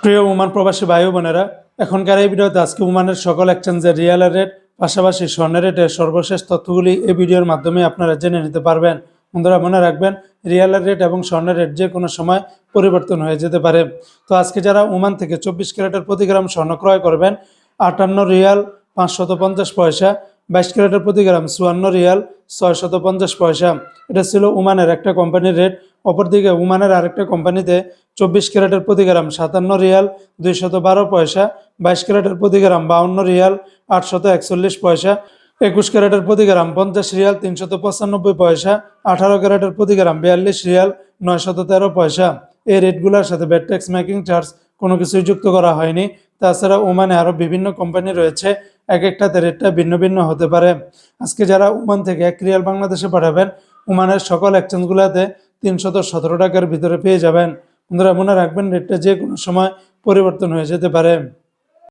প্রিয় ওমান প্রবাসী ভাই বোনেরা, এখনকার এই ভিডিওতে আজকে ওমানের সকল এক্সচেঞ্জের রিয়ালের রেট পাশাপাশি স্বর্ণের রেটের সর্বশেষ তথ্যগুলি এই ভিডিওর মাধ্যমে আপনারা জেনে নিতে পারবেন। বন্ধুরা মনে রাখবেন, রিয়ালের রেট এবং স্বর্ণের রেট যে কোনো সময় পরিবর্তন হয়ে যেতে পারে। তো আজকে যারা ওমান থেকে 24 ক্যারেটের প্রতি গ্রাম স্বর্ণ ক্রয় করবেন, 58 রিয়াল 550 পয়সা, 22 ক্যারেটের প্রতি গ্রাম 54 রিয়াল 650 পয়সা। এটা ছিল ওমানের একটা কোম্পানির রেট। অপরদিকে ওমানের আরেকটা কোম্পানিতে 24 ক্যারেটের প্রতি গ্রাম 57 রিয়াল 212 পয়সা, 22 ক্যারেটের প্রতি গ্রাম 52 রিয়াল 841 পয়সা, 21 ক্যারেটের প্রতি গ্রাম 50 রিয়াল 395 পয়সা, 18 ক্যারেটের প্রতি গ্রাম 42 রিয়াল 913 পয়সা। এই রেটগুলোর সাথে ভ্যাট ট্যাক্স মেকিং চার্জ কোনো কিছুই যুক্ত করা হয়নি। তাছাড়া ওমানে আরও বিভিন্ন কোম্পানি রয়েছে, এক একটাতে রেটটা ভিন্ন ভিন্ন হতে পারে। আজকে যারা ওমান থেকে 1 রিয়াল বাংলাদেশে পাঠাবেন, ওমানের সকল এক্সচেঞ্জগুলোতে 317 টাকার ভিতরে পেয়ে যাবেন। বন্ধুরা মনে রাখবেন, রেটটা যে কোনো সময় পরিবর্তন হয়ে যেতে পারে।